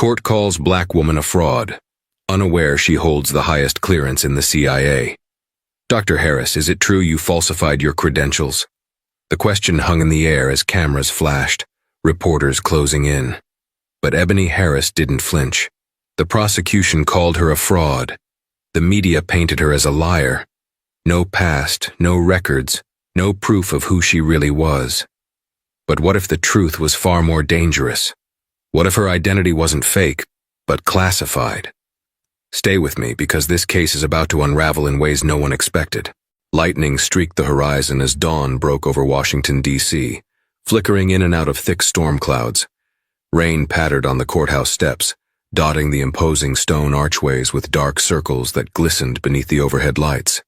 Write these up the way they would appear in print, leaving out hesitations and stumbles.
Court calls black woman a fraud, unaware she holds the highest clearance in the CIA. Dr. Harris, is it true you falsified your credentials? The question hung in the air as cameras flashed, reporters closing in. But Ebony Harris didn't flinch. The prosecution called her a fraud. The media painted her as a liar. No past, no records, no proof of who she really was. But what if the truth was far more dangerous? What if her identity wasn't fake, but classified? Stay with me, because this case is about to unravel in ways no one expected. Lightning streaked the horizon as dawn broke over Washington, D.C., flickering in and out of thick storm clouds. Rain pattered on the courthouse steps, dotting the imposing stone archways with dark circles that glistened beneath the overhead lights.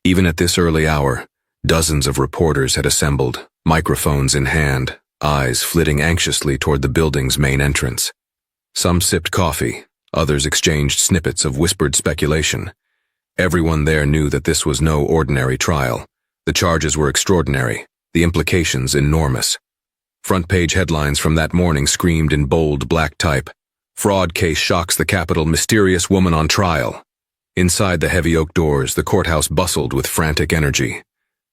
Even at this early hour, dozens of reporters had assembled, microphones in hand, eyes flitting anxiously toward the building's main entrance. Some sipped coffee, others exchanged snippets of whispered speculation. Everyone there knew that this was no ordinary trial. The charges were extraordinary, the implications enormous. Front-page headlines from that morning screamed in bold black type, "Fraud case shocks the Capitol, mysterious woman on trial." Inside the heavy oak doors, the courthouse bustled with frantic energy.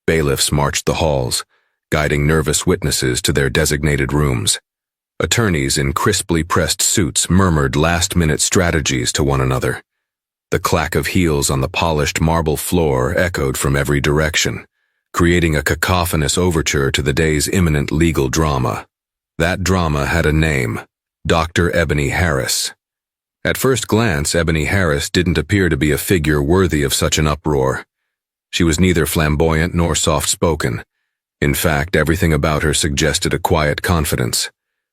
Bailiffs marched the halls, guiding nervous witnesses to their designated rooms. Attorneys in crisply pressed suits murmured last-minute strategies to one another. The clack of heels on the polished marble floor echoed from every direction, creating a cacophonous overture to the day's imminent legal drama. That drama had a name: Dr. Ebony Harris. At first glance, Ebony Harris didn't appear to be a figure worthy of such an uproar. She was neither flamboyant nor soft-spoken. In fact, everything about her suggested a quiet confidence.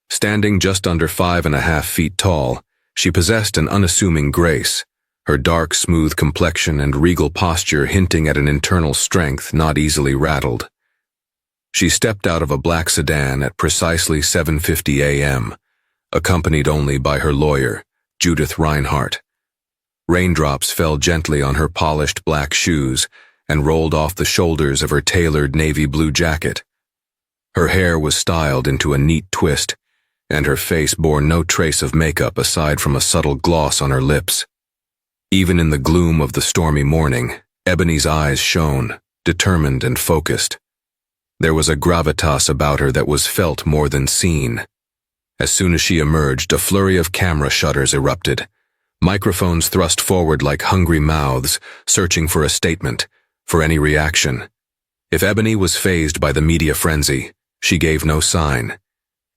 Standing just under 5.5 feet tall, she possessed an unassuming grace, her dark, smooth complexion and regal posture hinting at an internal strength not easily rattled. She stepped out of a black sedan at precisely 7:50 a.m., accompanied only by her lawyer, Judith Reinhardt. Raindrops fell gently on her polished black shoes and rolled off the shoulders of her tailored navy blue jacket. Her hair was styled into a neat twist, and her face bore no trace of makeup aside from a subtle gloss on her lips. Even in the gloom of the stormy morning, Ebony's eyes shone, determined and focused. There was a gravitas about her that was felt more than seen. As soon as she emerged, a flurry of camera shutters erupted. Microphones thrust forward like hungry mouths, searching for a statement, for any reaction. If Ebony was fazed by the media frenzy, she gave no sign.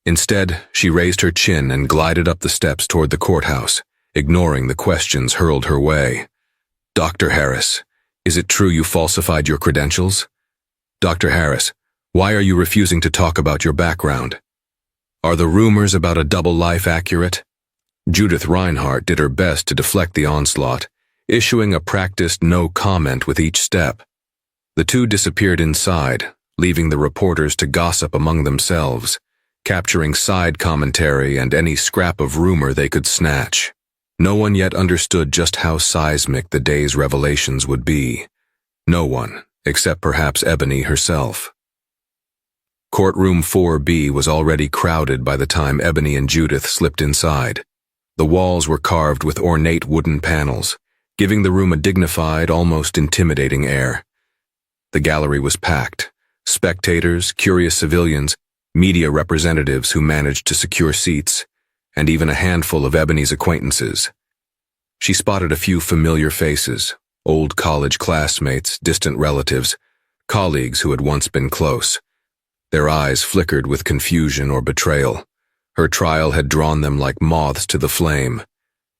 Instead, she raised her chin and glided up the steps toward the courthouse, ignoring the questions hurled her way. "Dr. Harris, is it true you falsified your credentials? Dr. Harris, why are you refusing to talk about your background? Are the rumors about a double life accurate?" Judith Reinhardt did her best to deflect the onslaught, issuing a practiced no comment with each step. The two disappeared inside, leaving the reporters to gossip among themselves, capturing side commentary and any scrap of rumor they could snatch. No one yet understood just how seismic the day's revelations would be. No one, except perhaps Ebony herself. Courtroom 4B was already crowded by the time Ebony and Judith slipped inside. The walls were carved with ornate wooden panels, giving the room a dignified, almost intimidating air. The gallery was packed. Spectators, curious civilians, media representatives who managed to secure seats, and even a handful of Ebony's acquaintances. She spotted a few familiar faces, old college classmates, distant relatives, colleagues who had once been close. Their eyes flickered with confusion or betrayal. Her trial had drawn them like moths to the flame.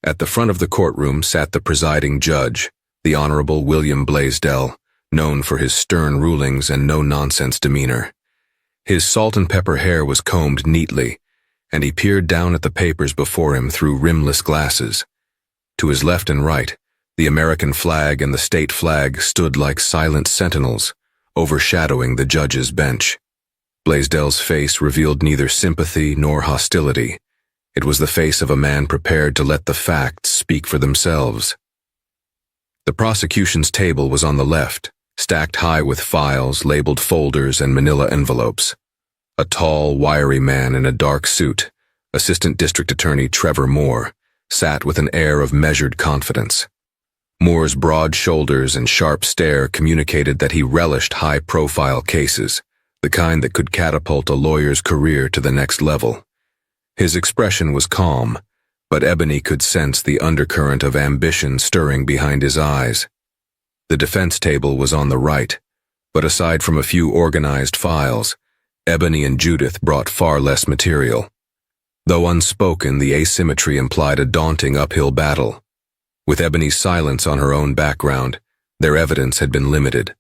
At the front of the courtroom sat the presiding judge, the Honorable William Blaisdell, known for his stern rulings and no-nonsense demeanor. His salt-and-pepper hair was combed neatly, and he peered down at the papers before him through rimless glasses. To his left and right, the American flag and the state flag stood like silent sentinels, overshadowing the judge's bench. Blaisdell's face revealed neither sympathy nor hostility. It was the face of a man prepared to let the facts speak for themselves. The prosecution's table was on the left, stacked high with files, labeled folders, and manila envelopes. A tall, wiry man in a dark suit, Assistant District Attorney Trevor Moore sat with an air of measured confidence. Moore's broad shoulders and sharp stare communicated that he relished high-profile cases, the kind that could catapult a lawyer's career to the next level. His expression was calm, but Ebony could sense the undercurrent of ambition stirring behind his eyes. The defense table was on the right, but aside from a few organized files, Ebony and Judith brought far less material. Though unspoken, the asymmetry implied a daunting uphill battle. With Ebony's silence on her own background, their evidence had been limited.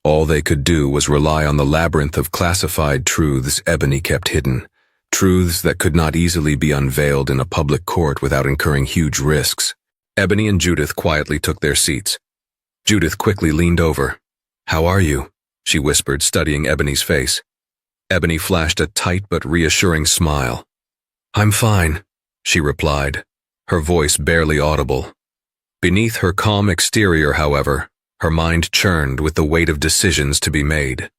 All they could do was rely on the labyrinth of classified truths Ebony kept hidden, truths that could not easily be unveiled in a public court without incurring huge risks. Ebony and Judith quietly took their seats. Judith quickly leaned over. "How are you?" she whispered, studying Ebony's face. Ebony flashed a tight but reassuring smile. "I'm fine," she replied, her voice barely audible. Beneath her calm exterior, however, her mind churned with the weight of decisions to be made.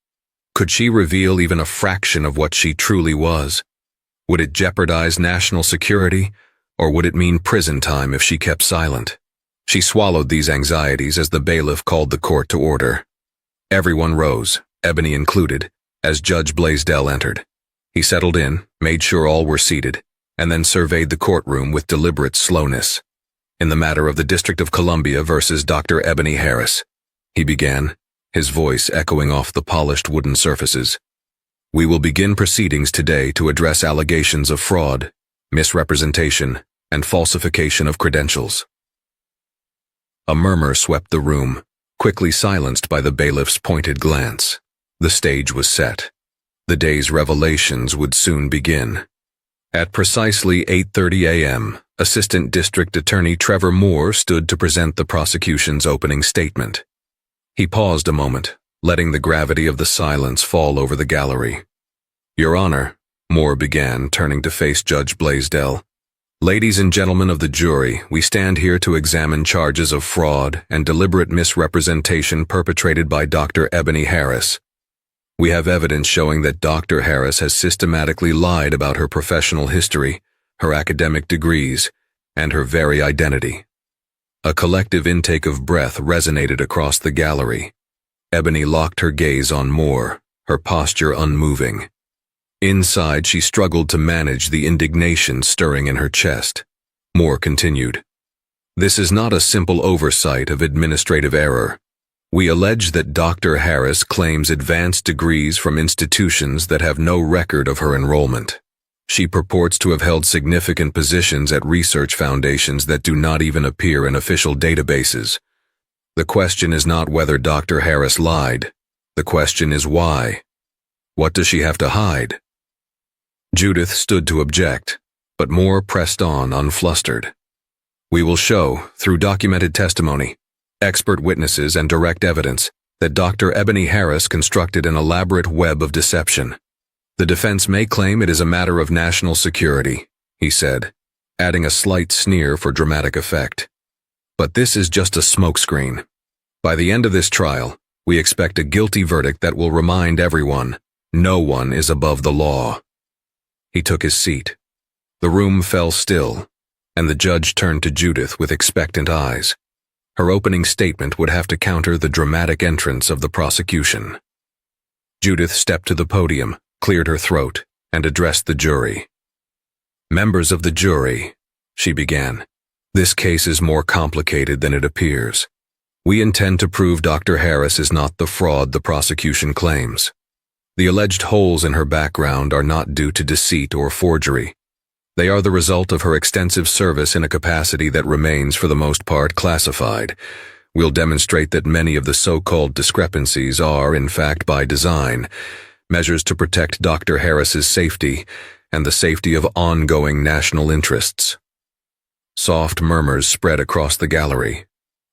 Could she reveal even a fraction of what she truly was? Would it jeopardize national security, or would it mean prison time if she kept silent? She swallowed these anxieties as the bailiff called the court to order. Everyone rose, Ebony included, as Judge Blaisdell entered. He settled in, made sure all were seated, and then surveyed the courtroom with deliberate slowness. "In the matter of the District of Columbia versus Dr. Ebony Harris," he began, his voice echoing off the polished wooden surfaces. "We will begin proceedings today to address allegations of fraud, misrepresentation, and falsification of credentials." A murmur swept the room, quickly silenced by the bailiff's pointed glance. The stage was set. The day's revelations would soon begin. At precisely 8:30 a.m., Assistant District Attorney Trevor Moore stood to present the prosecution's opening statement. He paused a moment, letting the gravity of the silence fall over the gallery. "Your Honor," Moore began, turning to face Judge Blaisdell. "Ladies and gentlemen of the jury, we stand here to examine charges of fraud and deliberate misrepresentation perpetrated by Dr. Ebony Harris. We have evidence showing that Dr. Harris has systematically lied about her professional history, her academic degrees, and her very identity." A collective intake of breath resonated across the gallery. Ebony locked her gaze on Moore, her posture unmoving. Inside, she struggled to manage the indignation stirring in her chest. Moore continued, "This is not a simple oversight of administrative error. We allege that Dr. Harris claims advanced degrees from institutions that have no record of her enrollment. She purports to have held significant positions at research foundations that do not even appear in official databases. The question is not whether Dr. Harris lied. The question is why. What does she have to hide?" Judith stood to object, but Moore pressed on unflustered. "We will show, through documented testimony, expert witnesses and direct evidence, that Dr. Ebony Harris constructed an elaborate web of deception. The defense may claim it is a matter of national security," he said, adding a slight sneer for dramatic effect. "But this is just a smokescreen. By the end of this trial, we expect a guilty verdict that will remind everyone, no one is above the law." He took his seat. The room fell still, and the judge turned to Judith with expectant eyes. Her opening statement would have to counter the dramatic entrance of the prosecution. Judith stepped to the podium, cleared her throat, and addressed the jury. "Members of the jury," she began, "this case is more complicated than it appears. We intend to prove Dr. Harris is not the fraud the prosecution claims. The alleged holes in her background are not due to deceit or forgery. They are the result of her extensive service in a capacity that remains for the most part classified. We'll demonstrate that many of the so-called discrepancies are, in fact, by design, measures to protect Dr. Harris's safety and the safety of ongoing national interests." Soft murmurs spread across the gallery.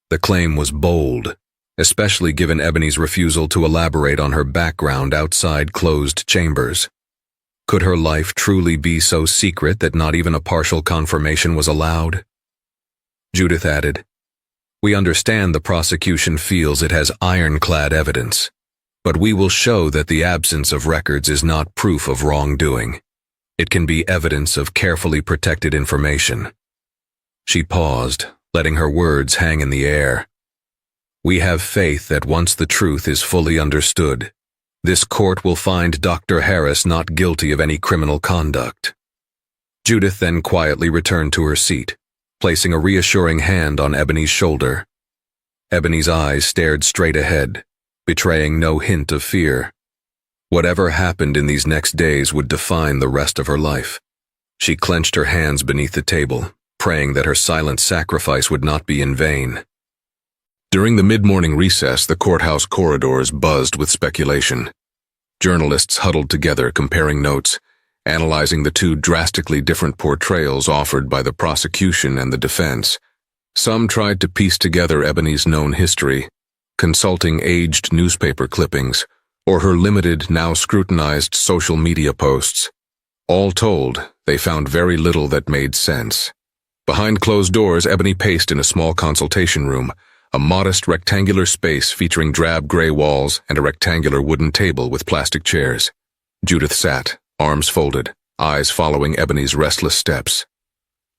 The claim was bold, especially given Ebony's refusal to elaborate on her background outside closed chambers. Could her life truly be so secret that not even a partial confirmation was allowed? Judith added, "We understand the prosecution feels it has ironclad evidence, but we will show that the absence of records is not proof of wrongdoing. It can be evidence of carefully protected information. She paused, letting her words hang in the air. We have faith that once the truth is fully understood, this court will find Dr. Harris not guilty of any criminal conduct. Judith then quietly returned to her seat, placing a reassuring hand on Ebony's shoulder. Ebony's eyes stared straight ahead, betraying no hint of fear. Whatever happened in these next days would define the rest of her life. She clenched her hands beneath the table, praying that her silent sacrifice would not be in vain. During the mid-morning recess, the courthouse corridors buzzed with speculation. Journalists huddled together, comparing notes, analyzing the two drastically different portrayals offered by the prosecution and the defense. Some tried to piece together Ebony's known history, consulting aged newspaper clippings, or her limited, now scrutinized social media posts. All told, they found very little that made sense. Behind closed doors, Ebony paced in a small consultation room, a modest rectangular space featuring drab gray walls and a rectangular wooden table with plastic chairs. Judith sat, arms folded, eyes following Ebony's restless steps.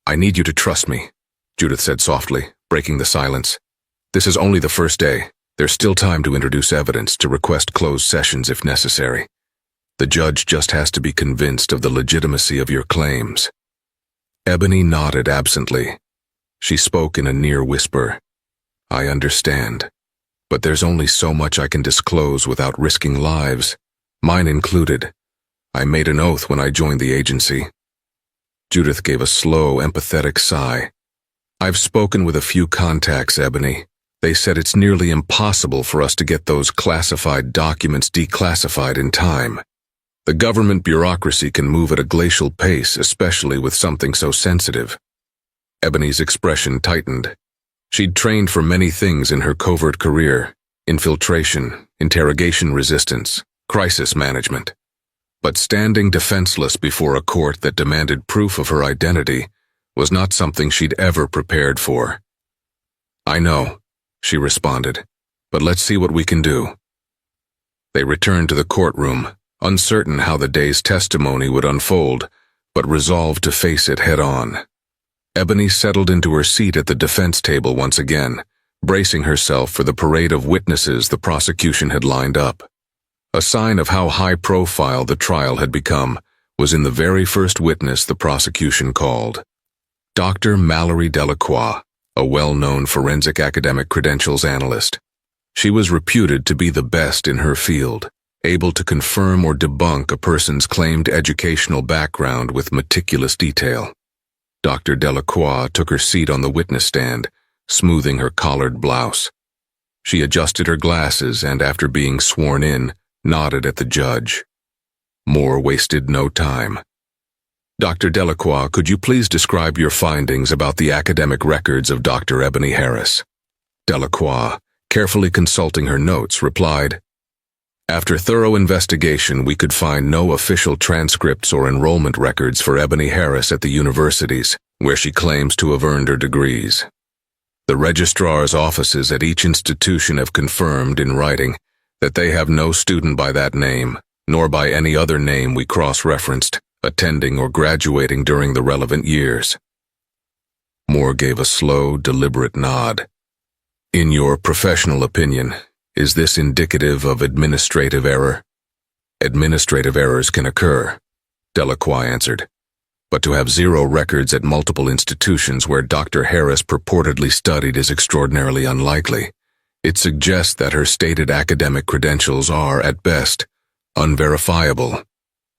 "I need you to trust me," Judith said softly, breaking the silence. "This is only the first day. There's still time to introduce evidence, to request closed sessions if necessary. The judge just has to be convinced of the legitimacy of your claims." Ebony nodded absently. She spoke in a near whisper. "I understand, but there's only so much I can disclose without risking lives, mine included. I made an oath when I joined the agency." Judith gave a slow, empathetic sigh. "I've spoken with a few contacts, Ebony. They said it's nearly impossible for us to get those classified documents declassified in time. The government bureaucracy can move at a glacial pace, especially with something so sensitive." Ebony's expression tightened. She'd trained for many things in her covert career: infiltration, interrogation resistance, crisis management. But standing defenseless before a court that demanded proof of her identity was not something she'd ever prepared for. "I know," she responded, "but let's see what we can do." They returned to the courtroom, uncertain how the day's testimony would unfold, but resolved to face it head-on. Ebony settled into her seat at the defense table once again, bracing herself for the parade of witnesses the prosecution had lined up. A sign of how high-profile the trial had become was in the very first witness the prosecution called. Dr. Mallory Delacroix, a well-known forensic academic credentials analyst. She was reputed to be the best in her field, able to confirm or debunk a person's claimed educational background with meticulous detail. Dr. Delacroix took her seat on the witness stand, smoothing her collared blouse. She adjusted her glasses and, after being sworn in, nodded at the judge. Moore wasted no time. "Dr. Delacroix, could you please describe your findings about the academic records of Dr. Ebony Harris?" Delacroix, carefully consulting her notes, replied, "After thorough investigation, we could find no official transcripts or enrollment records for Ebony Harris at the universities, where she claims to have earned her degrees. The registrar's offices at each institution have confirmed in writing that they have no student by that name, nor by any other name we cross-referenced, attending or graduating during the relevant years." Moore gave a slow, deliberate nod. "In your professional opinion, is this indicative of administrative error?" "Administrative errors can occur," Delacroix answered. "But to have zero records at multiple institutions where Dr. Harris purportedly studied is extraordinarily unlikely. It suggests that her stated academic credentials are, at best, unverifiable.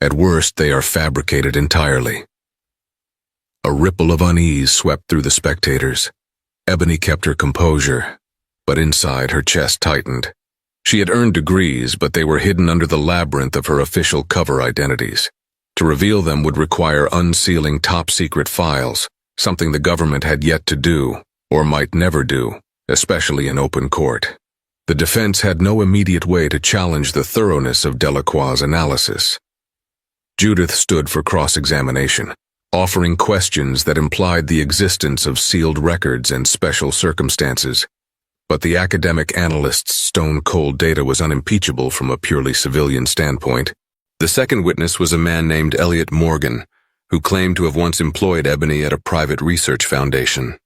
At worst, they are fabricated entirely." A ripple of unease swept through the spectators. Ebony kept her composure, but inside her chest tightened. She had earned degrees, but they were hidden under the labyrinth of her official cover identities. To reveal them would require unsealing top-secret files, something the government had yet to do, or might never do, especially in open court. The defense had no immediate way to challenge the thoroughness of Delacroix's analysis. Judith stood for cross-examination, offering questions that implied the existence of sealed records and special circumstances. But the academic analyst's stone-cold data was unimpeachable from a purely civilian standpoint. The second witness was a man named Elliot Morgan, who claimed to have once employed Ebony at a private research foundation.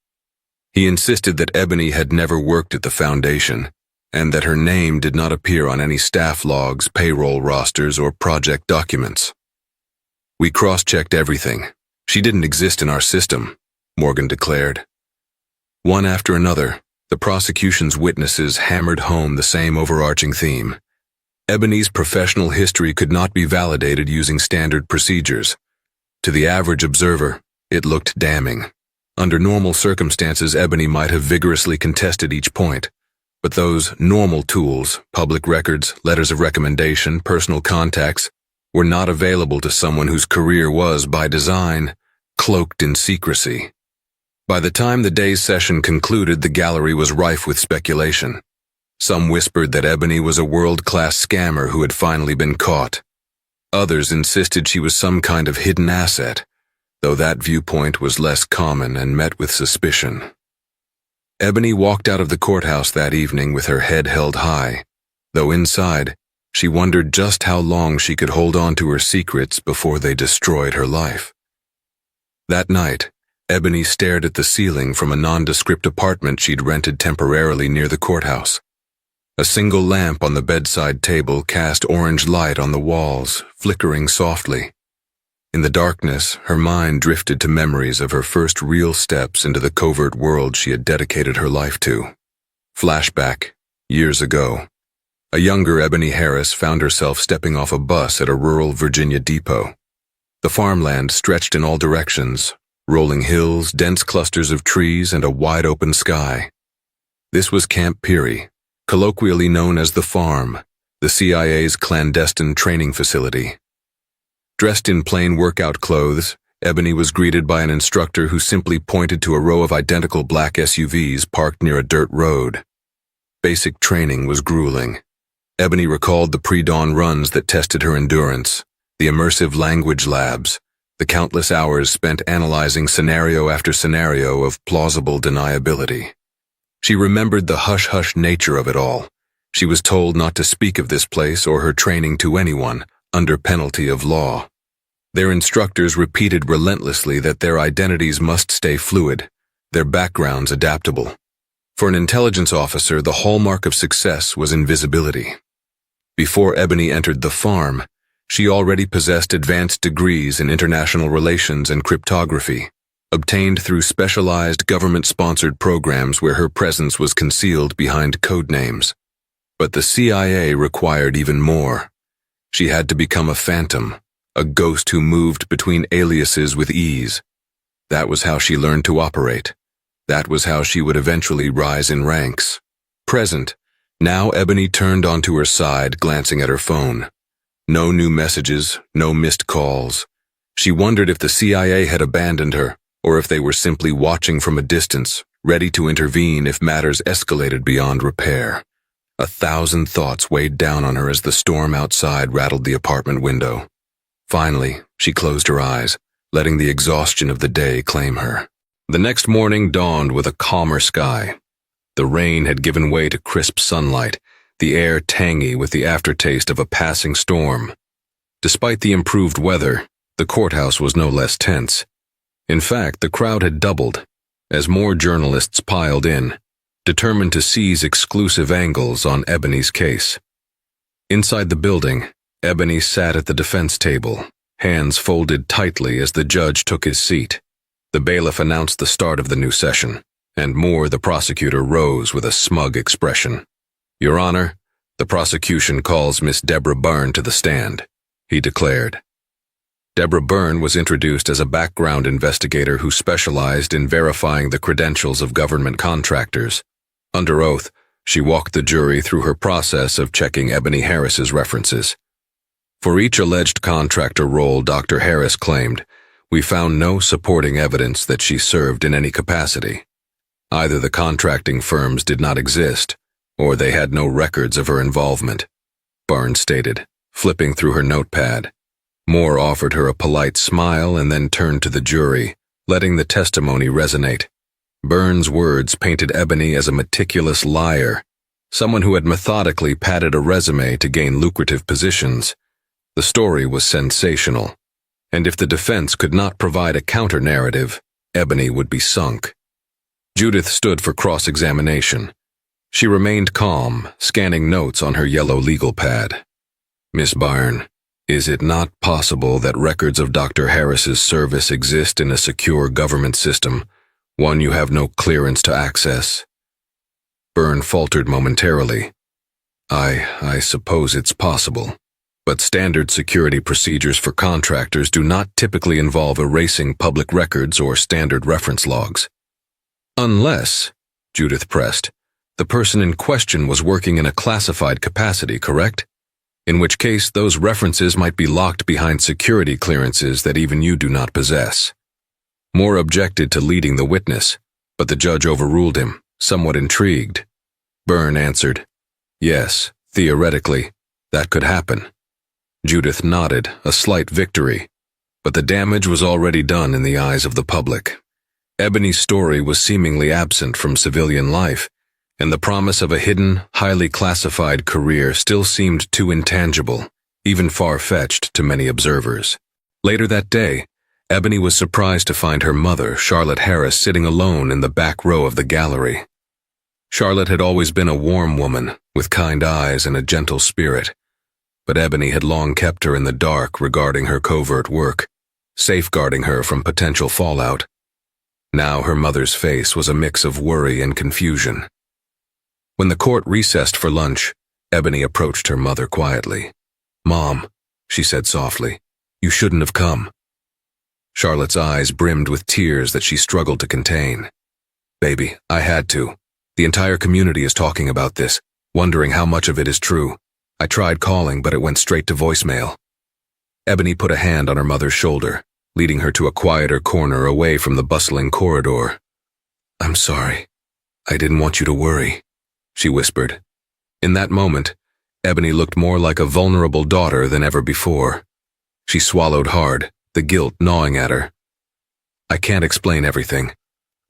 He insisted that Ebony had never worked at the foundation, and that her name did not appear on any staff logs, payroll rosters, or project documents. "We cross-checked everything. She didn't exist in our system," Morgan declared. One after another, the prosecution's witnesses hammered home the same overarching theme. Ebony's professional history could not be validated using standard procedures. To the average observer, it looked damning. Under normal circumstances, Ebony might have vigorously contested each point. But those normal tools, public records, letters of recommendation, personal contacts, were not available to someone whose career was, by design, cloaked in secrecy. By the time the day's session concluded, the gallery was rife with speculation. Some whispered that Ebony was a world-class scammer who had finally been caught. Others insisted she was some kind of hidden asset, though that viewpoint was less common and met with suspicion. Ebony walked out of the courthouse that evening with her head held high, though inside, she wondered just how long she could hold on to her secrets before they destroyed her life. That night, Ebony stared at the ceiling from a nondescript apartment she'd rented temporarily near the courthouse. A single lamp on the bedside table cast orange light on the walls, flickering softly. In the darkness, her mind drifted to memories of her first real steps into the covert world she had dedicated her life to. Flashback, years ago. A younger Ebony Harris found herself stepping off a bus at a rural Virginia depot. The farmland stretched in all directions, rolling hills, dense clusters of trees, and a wide-open sky. This was Camp Peary, colloquially known as the Farm, the CIA's clandestine training facility. Dressed in plain workout clothes, Ebony was greeted by an instructor who simply pointed to a row of identical black SUVs parked near a dirt road. Basic training was grueling. Ebony recalled the pre-dawn runs that tested her endurance, the immersive language labs, the countless hours spent analyzing scenario after scenario of plausible deniability. She remembered the hush-hush nature of it all. She was told not to speak of this place or her training to anyone, under penalty of law. Their instructors repeated relentlessly that their identities must stay fluid, their backgrounds adaptable. For an intelligence officer, the hallmark of success was invisibility. Before Ebony entered the Farm, she already possessed advanced degrees in international relations and cryptography, obtained through specialized government-sponsored programs where her presence was concealed behind code names. But the CIA required even more. She had to become a phantom, a ghost who moved between aliases with ease. That was how she learned to operate. That was how she would eventually rise in ranks. Present, now Ebony turned onto her side, glancing at her phone. No new messages, no missed calls. She wondered if the CIA had abandoned her, or if they were simply watching from a distance, ready to intervene if matters escalated beyond repair. 1,000 thoughts weighed down on her as the storm outside rattled the apartment window. Finally, she closed her eyes, letting the exhaustion of the day claim her. The next morning dawned with a calmer sky. The rain had given way to crisp sunlight, the air tangy with the aftertaste of a passing storm. Despite the improved weather, the courthouse was no less tense. In fact, the crowd had doubled, as more journalists piled in, determined to seize exclusive angles on Ebony's case. Inside the building, Ebony sat at the defense table, hands folded tightly as the judge took his seat. The bailiff announced the start of the new session, and Moore, the prosecutor, rose with a smug expression. "Your Honor, the prosecution calls Miss Deborah Byrne to the stand," he declared. Deborah Byrne was introduced as a background investigator who specialized in verifying the credentials of government contractors. Under oath, she walked the jury through her process of checking Ebony Harris's references. For each alleged contractor role, Dr. Harris claimed, "We found no supporting evidence that she served in any capacity. Either the contracting firms did not exist, or they had no records of her involvement," Byrne stated, flipping through her notepad. Moore offered her a polite smile and then turned to the jury, letting the testimony resonate. Byrne's words painted Ebony as a meticulous liar, someone who had methodically padded a resume to gain lucrative positions. The story was sensational, and if the defense could not provide a counter-narrative, Ebony would be sunk. Judith stood for cross-examination. She remained calm, scanning notes on her yellow legal pad. "Miss Byrne, is it not possible that records of Dr. Harris's service exist in a secure government system, one you have no clearance to access?" Byrne faltered momentarily. I suppose it's possible, but standard security procedures for contractors do not typically involve erasing public records or standard reference logs. Unless, Judith pressed, the person in question was working in a classified capacity, correct? In which case, those references might be locked behind security clearances that even you do not possess. Moore objected to leading the witness, but the judge overruled him, somewhat intrigued. Byrne answered, "Yes, theoretically, that could happen." Judith nodded, a slight victory, but the damage was already done in the eyes of the public. Ebony's story was seemingly absent from civilian life, and the promise of a hidden, highly classified career still seemed too intangible, even far-fetched to many observers. Later that day, Ebony was surprised to find her mother, Charlotte Harris, sitting alone in the back row of the gallery. Charlotte had always been a warm woman, with kind eyes and a gentle spirit, but Ebony had long kept her in the dark regarding her covert work, safeguarding her from potential fallout. Now her mother's face was a mix of worry and confusion. When the court recessed for lunch, Ebony approached her mother quietly. "Mom," she said softly, "you shouldn't have come." Charlotte's eyes brimmed with tears that she struggled to contain. "Baby, I had to. The entire community is talking about this, wondering how much of it is true. I tried calling, but it went straight to voicemail." Ebony put a hand on her mother's shoulder, leading her to a quieter corner away from the bustling corridor. "I'm sorry. I didn't want you to worry," she whispered. In that moment, Ebony looked more like a vulnerable daughter than ever before. She swallowed hard, the guilt gnawing at her. "I can't explain everything,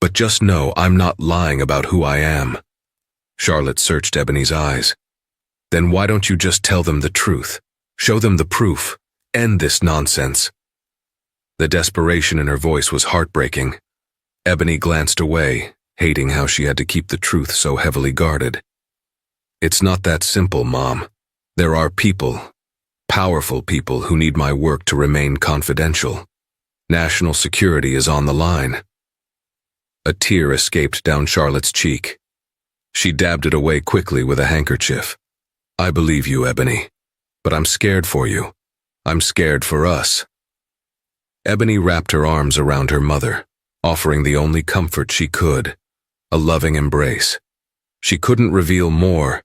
but just know I'm not lying about who I am." Charlotte searched Ebony's eyes. "Then why don't you just tell them the truth? Show them the proof. End this nonsense." The desperation in her voice was heartbreaking. Ebony glanced away, hating how she had to keep the truth so heavily guarded. "It's not that simple, Mom. There are people, powerful people, who need my work to remain confidential. National security is on the line." A tear escaped down Charlotte's cheek. She dabbed it away quickly with a handkerchief. "I believe you, Ebony, but I'm scared for you. I'm scared for us." Ebony wrapped her arms around her mother, offering the only comfort she could, a loving embrace. She couldn't reveal more,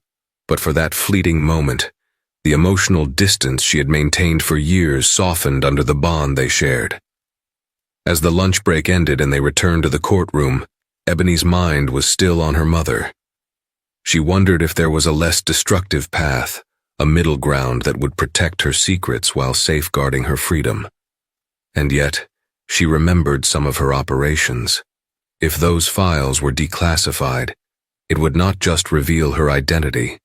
but for that fleeting moment, the emotional distance she had maintained for years softened under the bond they shared. As the lunch break ended and they returned to the courtroom, Ebony's mind was still on her mother. She wondered if there was a less destructive path, a middle ground that would protect her secrets while safeguarding her freedom. And yet, she remembered some of her operations. If those files were declassified, it would not just reveal her identity.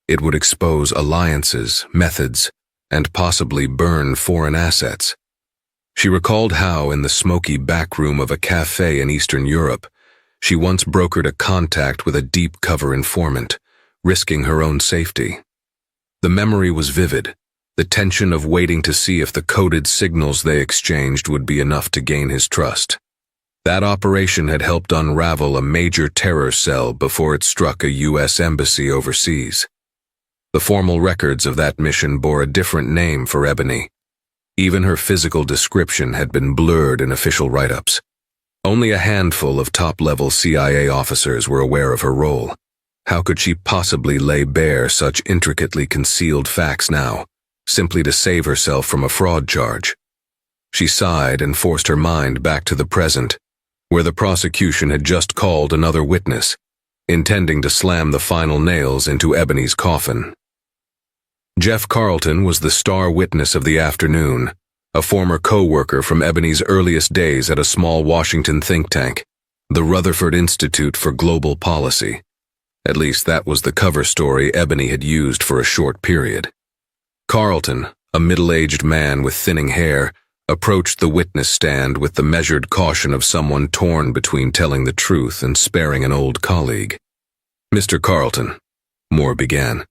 It would expose alliances, methods, and possibly burn foreign assets. She recalled how, in the smoky back room of a cafe in Eastern Europe, she once brokered a contact with a deep-cover informant, risking her own safety. The memory was vivid, the tension of waiting to see if the coded signals they exchanged would be enough to gain his trust. That operation had helped unravel a major terror cell before it struck a U.S. embassy overseas. The formal records of that mission bore a different name for Ebony. Even her physical description had been blurred in official write-ups. Only a handful of top-level CIA officers were aware of her role. How could she possibly lay bare such intricately concealed facts now, simply to save herself from a fraud charge? She sighed and forced her mind back to the present, where the prosecution had just called another witness, intending to slam the final nails into Ebony's coffin. Jeff Carlton was the star witness of the afternoon, a former co-worker from Ebony's earliest days at a small Washington think tank, the Rutherford Institute for Global Policy. At least that was the cover story Ebony had used for a short period. Carlton, a middle-aged man with thinning hair, approached the witness stand with the measured caution of someone torn between telling the truth and sparing an old colleague. "Mr. Carlton," Moore began,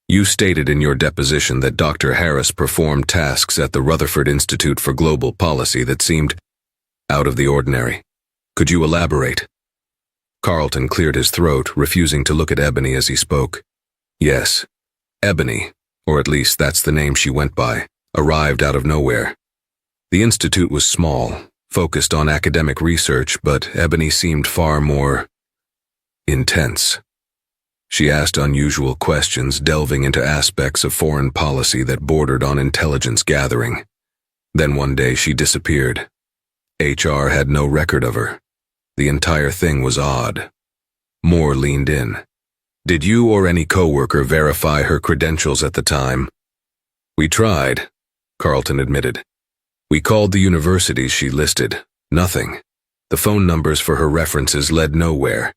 "you stated in your deposition that Dr. Harris performed tasks at the Rutherford Institute for Global Policy that seemed out of the ordinary. Could you elaborate?" Carlton cleared his throat, refusing to look at Ebony as he spoke. Yes, Ebony, or at least that's the name she went by, arrived out of nowhere. The institute was small, focused on academic research, but Ebony seemed far more intense. She asked unusual questions, delving into aspects of foreign policy that bordered on intelligence gathering. Then one day she disappeared. HR had no record of her. The entire thing was odd. Moore leaned in. "Did you or any coworker verify her credentials at the time?" "We tried," Carlton admitted. "We called the universities she listed. Nothing. The phone numbers for her references led nowhere.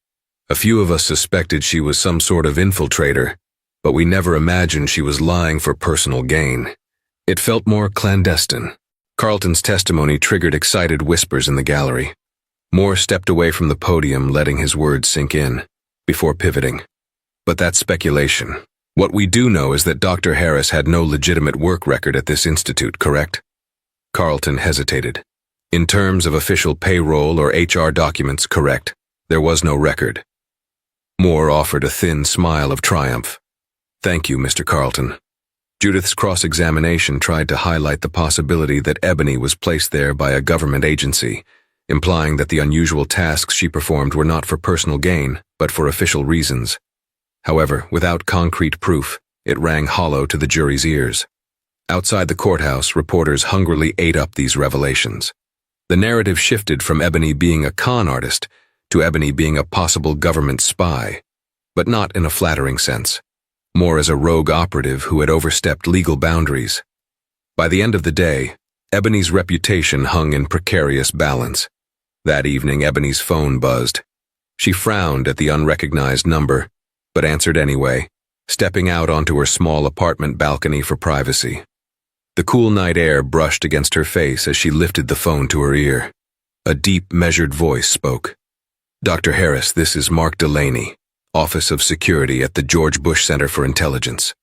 A few of us suspected she was some sort of infiltrator, but we never imagined she was lying for personal gain. It felt more clandestine." Carlton's testimony triggered excited whispers in the gallery. Moore stepped away from the podium, letting his words sink in, before pivoting. "But that's speculation. What we do know is that Dr. Harris had no legitimate work record at this institute, correct?" Carlton hesitated. "In terms of official payroll or HR documents, correct. There was no record." Moore offered a thin smile of triumph. "Thank you, Mr. Carlton." Judith's cross-examination tried to highlight the possibility that Ebony was placed there by a government agency, implying that the unusual tasks she performed were not for personal gain, but for official reasons. However, without concrete proof, it rang hollow to the jury's ears. Outside the courthouse, reporters hungrily ate up these revelations. The narrative shifted from Ebony being a con artist to Ebony being a possible government spy, but not in a flattering sense, more as a rogue operative who had overstepped legal boundaries. By the end of the day, Ebony's reputation hung in precarious balance. That evening, Ebony's phone buzzed. She frowned at the unrecognized number, but answered anyway, stepping out onto her small apartment balcony for privacy. The cool night air brushed against her face as she lifted the phone to her ear. A deep, measured voice spoke. "Dr. Harris, this is Mark Delaney, Office of Security at the George Bush Center for Intelligence."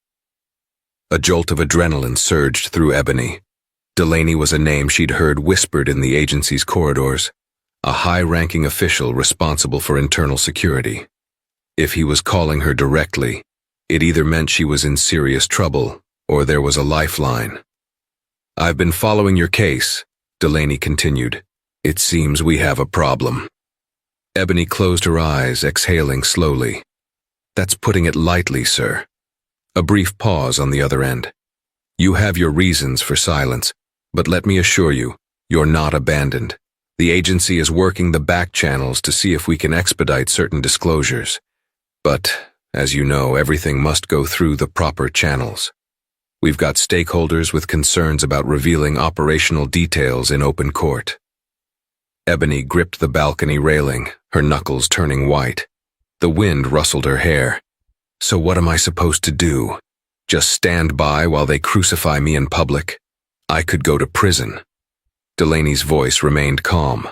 A jolt of adrenaline surged through Ebony. Delaney was a name she'd heard whispered in the agency's corridors, a high-ranking official responsible for internal security. If he was calling her directly, it either meant she was in serious trouble or there was a lifeline. "I've been following your case," Delaney continued. "It seems we have a problem." Ebony closed her eyes, exhaling slowly. "That's putting it lightly, sir." A brief pause on the other end. "You have your reasons for silence, but let me assure you, you're not abandoned. The agency is working the back channels to see if we can expedite certain disclosures. But, as you know, everything must go through the proper channels. We've got stakeholders with concerns about revealing operational details in open court." Ebony gripped the balcony railing, her knuckles turning white. The wind rustled her hair. "So what am I supposed to do? Just stand by while they crucify me in public? I could go to prison." Delaney's voice remained calm.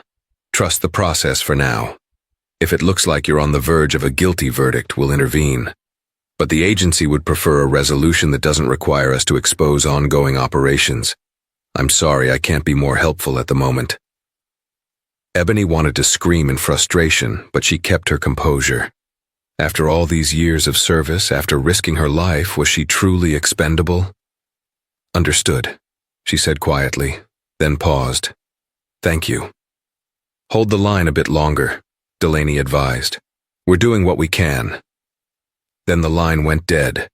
"Trust the process for now. If it looks like you're on the verge of a guilty verdict, we'll intervene. But the agency would prefer a resolution that doesn't require us to expose ongoing operations. I'm sorry I can't be more helpful at the moment." Ebony wanted to scream in frustration, but she kept her composure. After all these years of service, after risking her life, was she truly expendable? "Understood," she said quietly, then paused. "Thank you." "Hold the line a bit longer," Delaney advised. "We're doing what we can." Then the line went dead.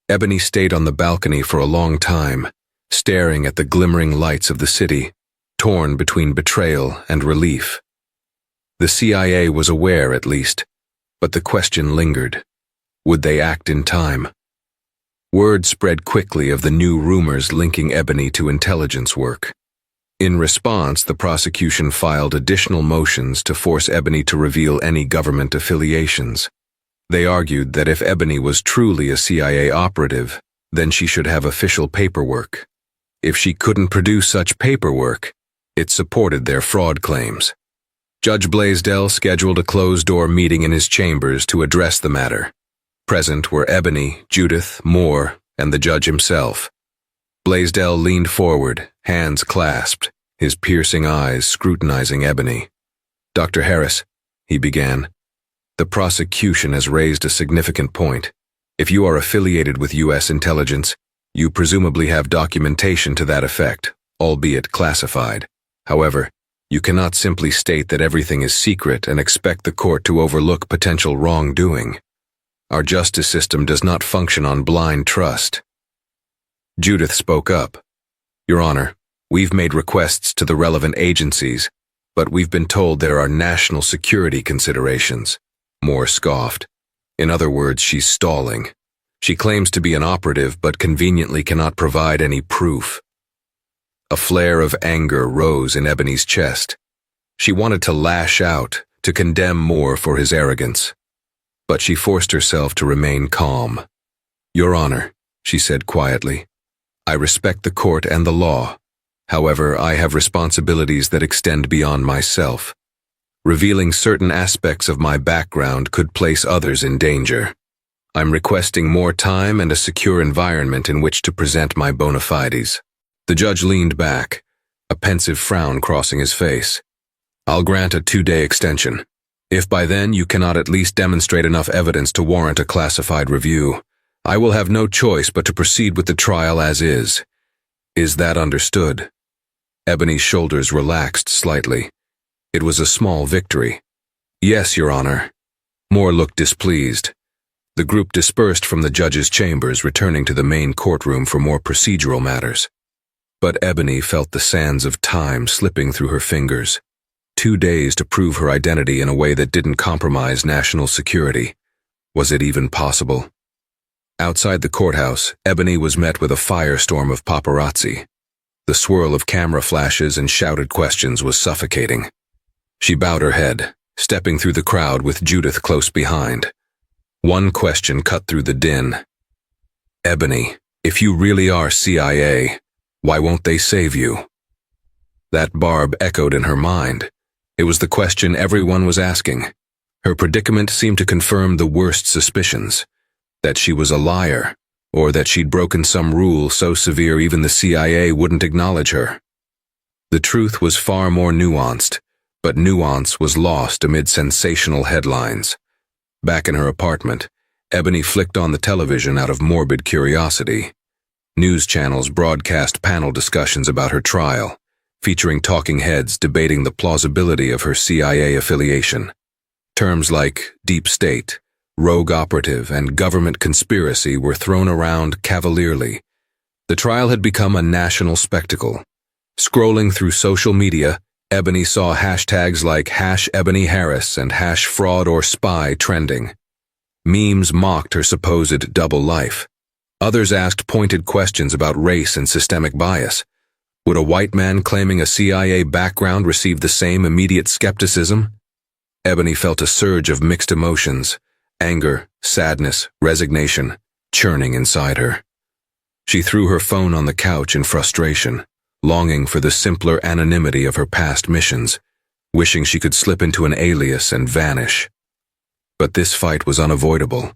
Ebony stayed on the balcony for a long time, staring at the glimmering lights of the city, torn between betrayal and relief. The CIA was aware, at least, but the question lingered. Would they act in time? Word spread quickly of the new rumors linking Ebony to intelligence work. In response, the prosecution filed additional motions to force Ebony to reveal any government affiliations. They argued that if Ebony was truly a CIA operative, then she should have official paperwork. If she couldn't produce such paperwork, it supported their fraud claims. Judge Blaisdell scheduled a closed-door meeting in his chambers to address the matter. Present were Ebony, Judith, Moore, and the judge himself. Blaisdell leaned forward, hands clasped, his piercing eyes scrutinizing Ebony. "Dr. Harris," he began, "the prosecution has raised a significant point. If you are affiliated with U.S. intelligence, you presumably have documentation to that effect, albeit classified. However, you cannot simply state that everything is secret and expect the court to overlook potential wrongdoing. Our justice system does not function on blind trust." Judith spoke up. "Your Honor, we've made requests to the relevant agencies, but we've been told there are national security considerations." Moore scoffed. "In other words, she's stalling. She claims to be an operative but conveniently cannot provide any proof." A flare of anger rose in Ebony's chest. She wanted to lash out, to condemn Moore for his arrogance. But she forced herself to remain calm. "Your Honor," she said quietly, "I respect the court and the law. However, I have responsibilities that extend beyond myself. Revealing certain aspects of my background could place others in danger. I'm requesting more time and a secure environment in which to present my bona fides." The judge leaned back, a pensive frown crossing his face. "I'll grant a 2-day extension. If by then you cannot at least demonstrate enough evidence to warrant a classified review, I will have no choice but to proceed with the trial as is. Is that understood?" Ebony's shoulders relaxed slightly. It was a small victory. "Yes, Your Honor." Moore looked displeased. The group dispersed from the judge's chambers, returning to the main courtroom for more procedural matters. But Ebony felt the sands of time slipping through her fingers. 2 days to prove her identity in a way that didn't compromise national security. Was it even possible? Outside the courthouse, Ebony was met with a firestorm of paparazzi. The swirl of camera flashes and shouted questions was suffocating. She bowed her head, stepping through the crowd with Judith close behind. One question cut through the din. "Ebony, if you really are CIA, why won't they save you?" That barb echoed in her mind. It was the question everyone was asking. Her predicament seemed to confirm the worst suspicions. That she was a liar, or that she'd broken some rule so severe even the CIA wouldn't acknowledge her. The truth was far more nuanced, but nuance was lost amid sensational headlines. Back in her apartment, Ebony flicked on the television out of morbid curiosity. News channels broadcast panel discussions about her trial, featuring talking heads debating the plausibility of her CIA affiliation. Terms like deep state, rogue operative, and government conspiracy were thrown around cavalierly. The trial had become a national spectacle. Scrolling through social media, Ebony saw hashtags like #EbonyHarris and #FraudOrSpy trending. Memes mocked her supposed double life. Others asked pointed questions about race and systemic bias. Would a white man claiming a CIA background receive the same immediate skepticism? Ebony felt a surge of mixed emotions. Anger, sadness, resignation, churning inside her. She threw her phone on the couch in frustration, longing for the simpler anonymity of her past missions, wishing she could slip into an alias and vanish. But this fight was unavoidable.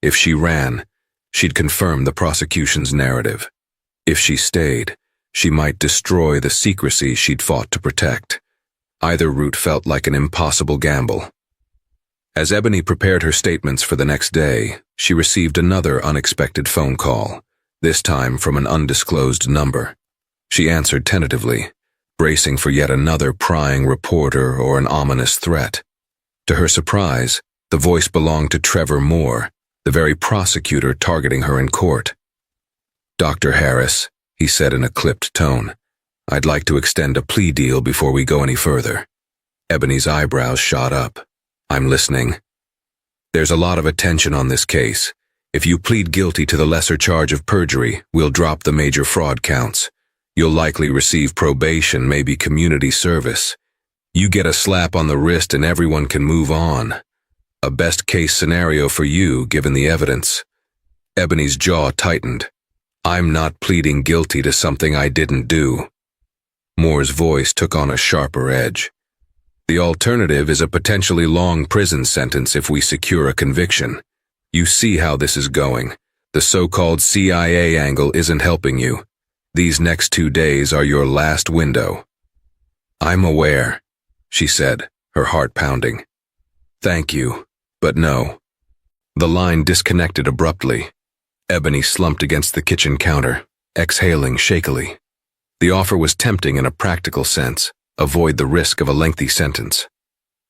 If she ran, she'd confirm the prosecution's narrative. If she stayed, she might destroy the secrecy she'd fought to protect. Either route felt like an impossible gamble. As Ebony prepared her statements for the next day, she received another unexpected phone call, this time from an undisclosed number. She answered tentatively, bracing for yet another prying reporter or an ominous threat. To her surprise, the voice belonged to Trevor Moore, the very prosecutor targeting her in court. "Dr. Harris," he said in a clipped tone, "I'd like to extend a plea deal before we go any further." Ebony's eyebrows shot up. "I'm listening." "There's a lot of attention on this case. If you plead guilty to the lesser charge of perjury, we'll drop the major fraud counts. You'll likely receive probation, maybe community service. You get a slap on the wrist and everyone can move on. A best-case scenario for you, given the evidence." Ebony's jaw tightened. I'm not pleading guilty to something I didn't do. Moore's voice took on a sharper edge. The alternative is a potentially long prison sentence if we secure a conviction. You see how this is going. The so-called CIA angle isn't helping you. These next 2 days are your last window. I'm aware, she said, her heart pounding. Thank you, but no. The line disconnected abruptly. Ebony slumped against the kitchen counter, exhaling shakily. The offer was tempting in a practical sense, avoid the risk of a lengthy sentence.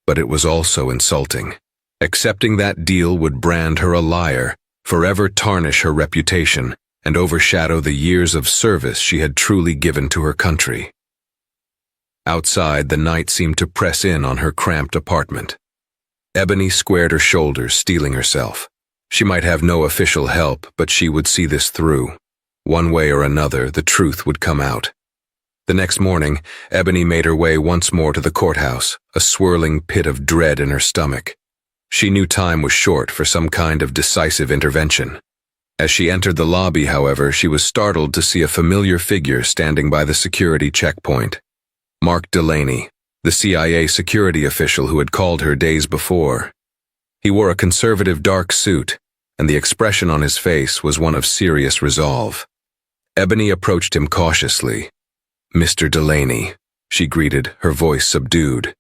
But it was also insulting. Accepting that deal would brand her a liar, forever tarnish her reputation, and overshadow the years of service she had truly given to her country. Outside, the night seemed to press in on her cramped apartment. Ebony squared her shoulders, steeling herself. She might have no official help, but she would see this through. One way or another, the truth would come out. The next morning, Ebony made her way once more to the courthouse, a swirling pit of dread in her stomach. She knew time was short for some kind of decisive intervention. As she entered the lobby, however, she was startled to see a familiar figure standing by the security checkpoint. Mark Delaney, the CIA security official who had called her days before. He wore a conservative dark suit, and the expression on his face was one of serious resolve. Ebony approached him cautiously. "Mr. Delaney," she greeted, her voice subdued.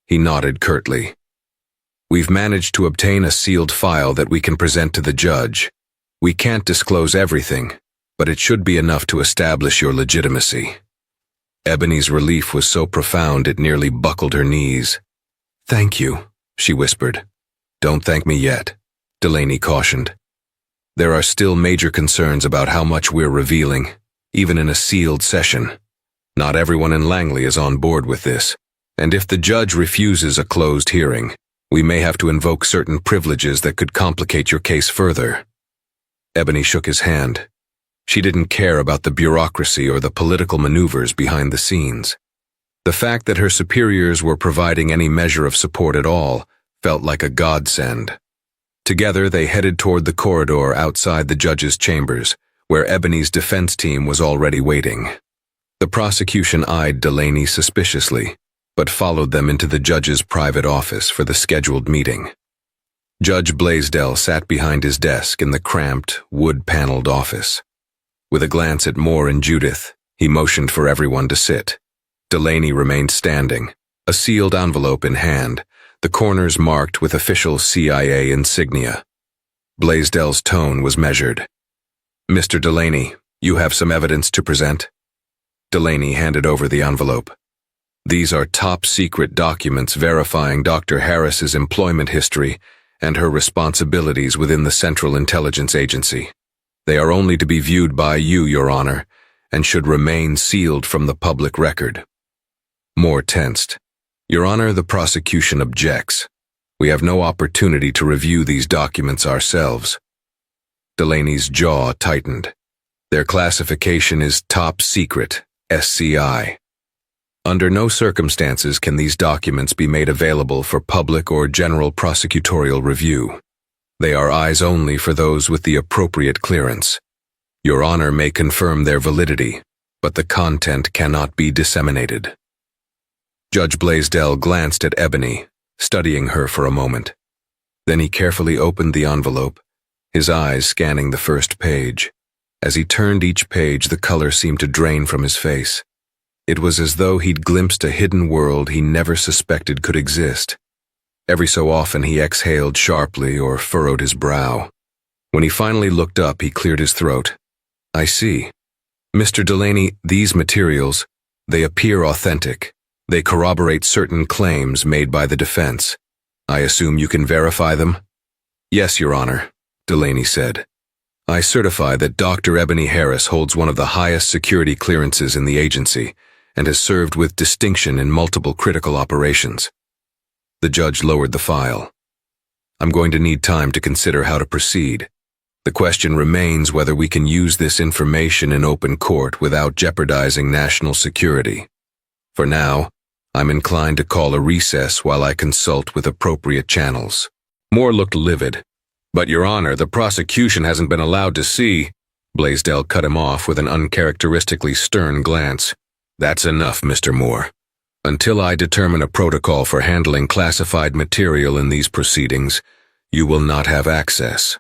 He nodded curtly. "We've managed to obtain a sealed file that we can present to the judge. We can't disclose everything, but it should be enough to establish your legitimacy." Ebony's relief was so profound it nearly buckled her knees. "Thank you," she whispered. "Don't thank me yet," Delaney cautioned. "There are still major concerns about how much we're revealing, even in a sealed session. Not everyone in Langley is on board with this, and if the judge refuses a closed hearing, we may have to invoke certain privileges that could complicate your case further." Ebony shook his hand. She didn't care about the bureaucracy or the political maneuvers behind the scenes. The fact that her superiors were providing any measure of support at all felt like a godsend. Together they headed toward the corridor outside the judge's chambers, where Ebony's defense team was already waiting. The prosecution eyed Delaney suspiciously, but followed them into the judge's private office for the scheduled meeting. Judge Blaisdell sat behind his desk in the cramped, wood-paneled office. With a glance at Moore and Judith, he motioned for everyone to sit. Delaney remained standing, a sealed envelope in hand, the corners marked with official CIA insignia. Blaisdell's tone was measured. "Mr. Delaney, you have some evidence to present?" Delaney handed over the envelope. "These are top-secret documents verifying Dr. Harris's employment history and her responsibilities within the Central Intelligence Agency. They are only to be viewed by you, Your Honor, and should remain sealed from the public record." Moore tensed. "Your Honor, the prosecution objects. We have no opportunity to review these documents ourselves." Delaney's jaw tightened. "Their classification is top secret, SCI. Under no circumstances can these documents be made available for public or general prosecutorial review. They are eyes only for those with the appropriate clearance. Your Honor may confirm their validity, but the content cannot be disseminated." Judge Blaisdell glanced at Ebony, studying her for a moment. Then he carefully opened the envelope, his eyes scanning the first page. As he turned each page, the color seemed to drain from his face. It was as though he'd glimpsed a hidden world he never suspected could exist. Every so often he exhaled sharply or furrowed his brow. When he finally looked up, he cleared his throat. "I see. Mr. Delaney, these materials, they appear authentic. They corroborate certain claims made by the defense. I assume you can verify them?" "Yes, Your Honor," Delaney said. "I certify that Dr. Ebony Harris holds one of the highest security clearances in the agency and has served with distinction in multiple critical operations." The judge lowered the file. "I'm going to need time to consider how to proceed. The question remains whether we can use this information in open court without jeopardizing national security. For now, I'm inclined to call a recess while I consult with appropriate channels." Moore looked livid. "But, Your Honor, the prosecution hasn't been allowed to see." Blaisdell cut him off with an uncharacteristically stern glance. That's enough, Mr. Moore. Until I determine a protocol for handling classified material in these proceedings, you will not have access.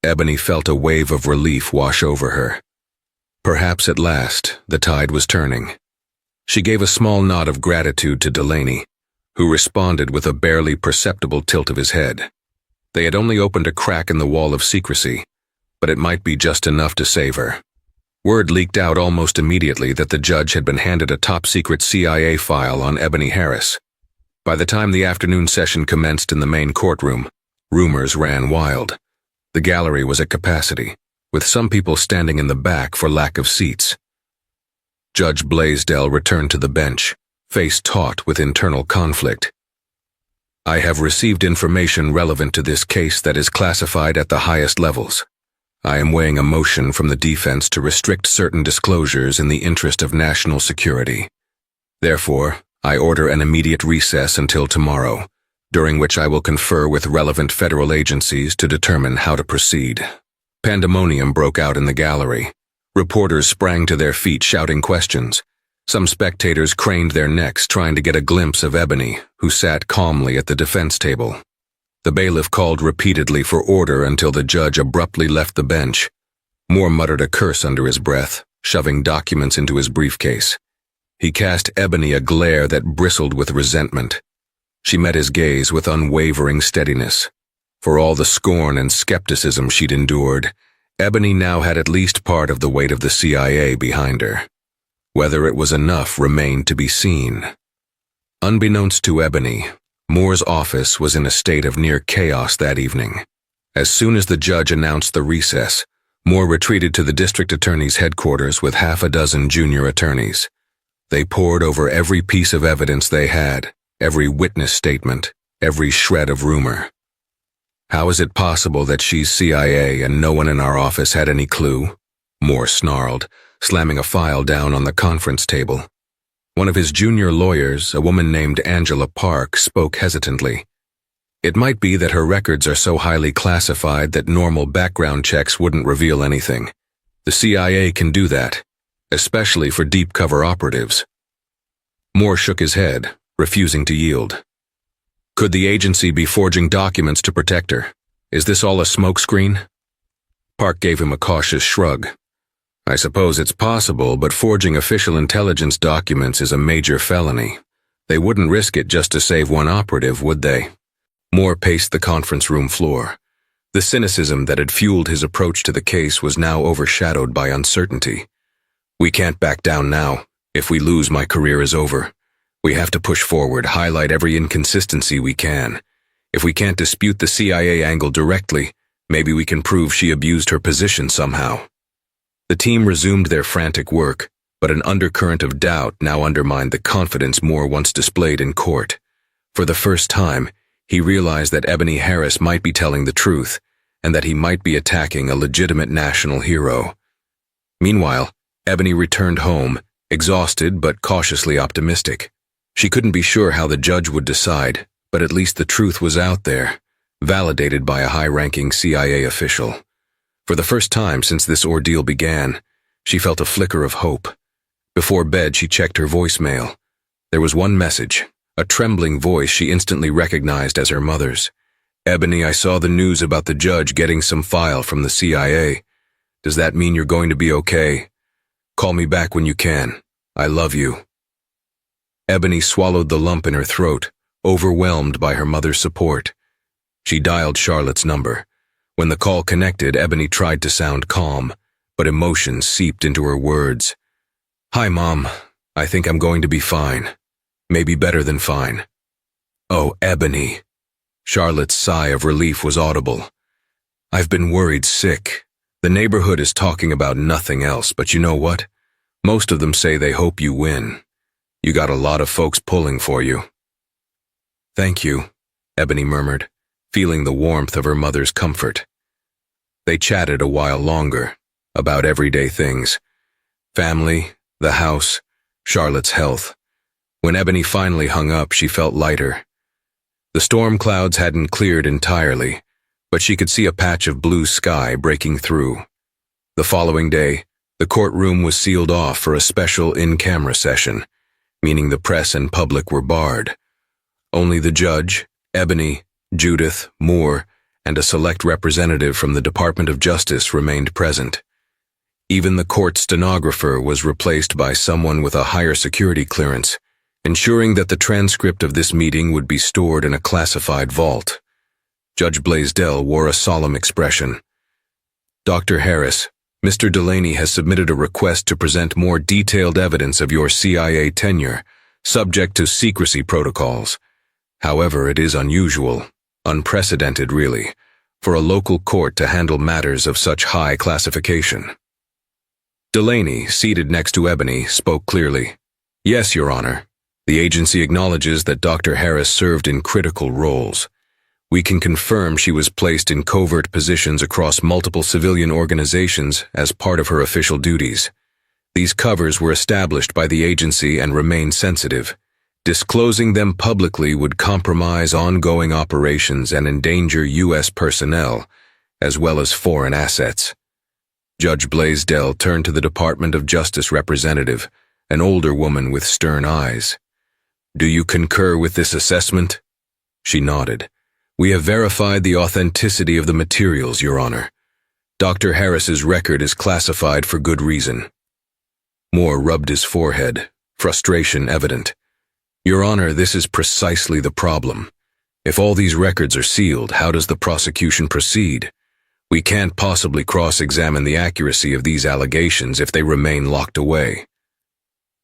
Ebony felt a wave of relief wash over her. Perhaps at last, the tide was turning. She gave a small nod of gratitude to Delaney, who responded with a barely perceptible tilt of his head. They had only opened a crack in the wall of secrecy, but it might be just enough to save her. Word leaked out almost immediately that the judge had been handed a top-secret CIA file on Ebony Harris. By the time the afternoon session commenced in the main courtroom, rumors ran wild. The gallery was at capacity, with some people standing in the back for lack of seats. Judge Blaisdell returned to the bench, face taut with internal conflict. I have received information relevant to this case that is classified at the highest levels. I am weighing a motion from the defense to restrict certain disclosures in the interest of national security. Therefore, I order an immediate recess until tomorrow, during which I will confer with relevant federal agencies to determine how to proceed. Pandemonium broke out in the gallery. Reporters sprang to their feet shouting questions. Some spectators craned their necks trying to get a glimpse of Ebony, who sat calmly at the defense table. The bailiff called repeatedly for order until the judge abruptly left the bench. Moore muttered a curse under his breath, shoving documents into his briefcase. He cast Ebony a glare that bristled with resentment. She met his gaze with unwavering steadiness. For all the scorn and skepticism she'd endured, Ebony now had at least part of the weight of the CIA behind her. Whether it was enough remained to be seen. Unbeknownst to Ebony, Moore's office was in a state of near chaos that evening. As soon as the judge announced the recess, Moore retreated to the district attorney's headquarters with half a dozen junior attorneys. They pored over every piece of evidence they had, every witness statement, every shred of rumor. How is it possible that she's CIA and no one in our office had any clue? Moore snarled, slamming a file down on the conference table. One of his junior lawyers, a woman named Angela Park, spoke hesitantly. It might be that her records are so highly classified that normal background checks wouldn't reveal anything. The CIA can do that, especially for deep cover operatives. Moore shook his head, refusing to yield. Could the agency be forging documents to protect her? Is this all a smokescreen? Park gave him a cautious shrug. I suppose it's possible, but forging official intelligence documents is a major felony. They wouldn't risk it just to save one operative, would they? Moore paced the conference room floor. The cynicism that had fueled his approach to the case was now overshadowed by uncertainty. We can't back down now. If we lose, my career is over. We have to push forward, highlight every inconsistency we can. If we can't dispute the CIA angle directly, maybe we can prove she abused her position somehow. The team resumed their frantic work, but an undercurrent of doubt now undermined the confidence Moore once displayed in court. For the first time, he realized that Ebony Harris might be telling the truth, and that he might be attacking a legitimate national hero. Meanwhile, Ebony returned home, exhausted but cautiously optimistic. She couldn't be sure how the judge would decide, but at least the truth was out there, validated by a high-ranking CIA official. For the first time since this ordeal began, she felt a flicker of hope. Before bed, she checked her voicemail. There was one message, a trembling voice she instantly recognized as her mother's. Ebony, I saw the news about the judge getting some file from the CIA. Does that mean you're going to be okay? Call me back when you can. I love you. Ebony swallowed the lump in her throat, overwhelmed by her mother's support. She dialed Charlotte's number. When the call connected, Ebony tried to sound calm, but emotion seeped into her words. Hi, Mom. I think I'm going to be fine. Maybe better than fine. Oh, Ebony. Charlotte's sigh of relief was audible. I've been worried sick. The neighborhood is talking about nothing else, but you know what? Most of them say they hope you win. You got a lot of folks pulling for you. Thank you, Ebony murmured, feeling the warmth of her mother's comfort. They chatted a while longer, about everyday things. Family, the house, Charlotte's health. When Ebony finally hung up, she felt lighter. The storm clouds hadn't cleared entirely, but she could see a patch of blue sky breaking through. The following day, the courtroom was sealed off for a special in-camera session, meaning the press and public were barred. Only the judge, Ebony, Judith, Moore, and a select representative from the Department of Justice remained present. Even the court stenographer was replaced by someone with a higher security clearance, ensuring that the transcript of this meeting would be stored in a classified vault. Judge Blaisdell wore a solemn expression. "Dr. Harris, Mr. Delaney has submitted a request to present more detailed evidence of your CIA tenure, subject to secrecy protocols. However, it is unusual, unprecedented really, for a local court to handle matters of such high classification." Delaney, seated next to Ebony, spoke clearly. "Yes, Your Honor. The agency acknowledges that Dr. Harris served in critical roles. We can confirm she was placed in covert positions across multiple civilian organizations as part of her official duties. These covers were established by the agency and remain sensitive. Disclosing them publicly would compromise ongoing operations and endanger U.S. personnel, as well as foreign assets." Judge Blaisdell turned to the Department of Justice representative, an older woman with stern eyes. "Do you concur with this assessment?" She nodded. "We have verified the authenticity of the materials, Your Honor. Dr. Harris's record is classified for good reason." Moore rubbed his forehead, frustration evident. "Your Honor, this is precisely the problem. If all these records are sealed, how does the prosecution proceed? We can't possibly cross-examine the accuracy of these allegations if they remain locked away."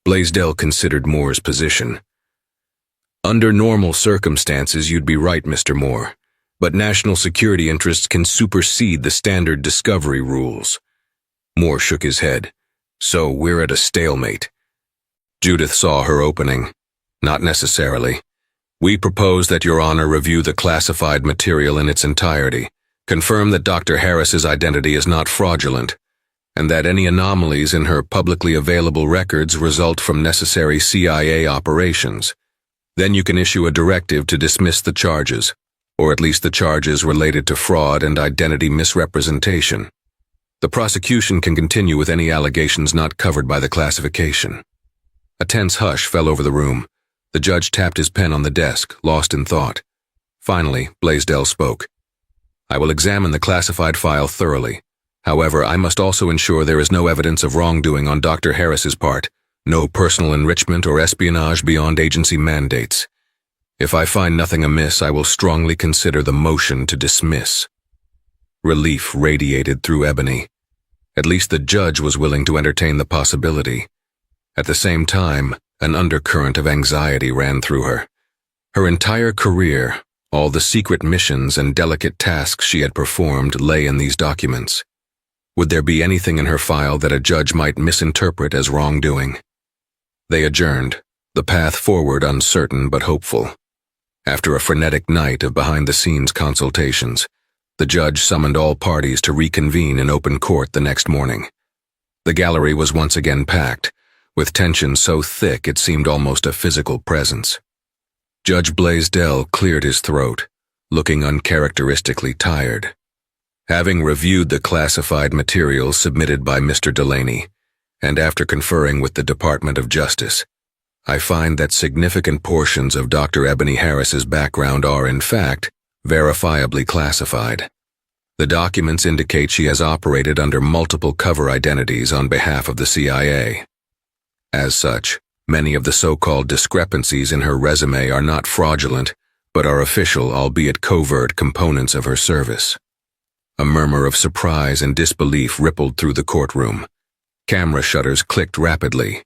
Blaisdell considered Moore's position. "Under normal circumstances, you'd be right, Mr. Moore, but national security interests can supersede the standard discovery rules." Moore shook his head. "So we're at a stalemate." Judith saw her opening. "Not necessarily. We propose that Your Honor review the classified material in its entirety, confirm that Dr. Harris's identity is not fraudulent, and that any anomalies in her publicly available records result from necessary CIA operations. Then you can issue a directive to dismiss the charges, or at least the charges related to fraud and identity misrepresentation. The prosecution can continue with any allegations not covered by the classification." A tense hush fell over the room. The judge tapped his pen on the desk, lost in thought. Finally, Blaisdell spoke. "I will examine the classified file thoroughly. However, I must also ensure there is no evidence of wrongdoing on Dr. Harris's part, no personal enrichment or espionage beyond agency mandates. If I find nothing amiss, I will strongly consider the motion to dismiss." Relief radiated through Ebony. At least the judge was willing to entertain the possibility. At the same time, an undercurrent of anxiety ran through her. Her entire career, all the secret missions and delicate tasks she had performed lay in these documents. Would there be anything in her file that a judge might misinterpret as wrongdoing? They adjourned, the path forward uncertain but hopeful. After a frenetic night of behind-the-scenes consultations, the judge summoned all parties to reconvene in open court the next morning. The gallery was once again packed, with tension so thick it seemed almost a physical presence. Judge Blaisdell cleared his throat, looking uncharacteristically tired. Having reviewed the classified materials submitted by Mr. Delaney, and after conferring with the Department of Justice, I find that significant portions of Dr. Ebony Harris's background are, in fact, verifiably classified. The documents indicate she has operated under multiple cover identities on behalf of the CIA. As such, many of the so-called discrepancies in her resume are not fraudulent, but are official, albeit covert, components of her service. A murmur of surprise and disbelief rippled through the courtroom. Camera shutters clicked rapidly.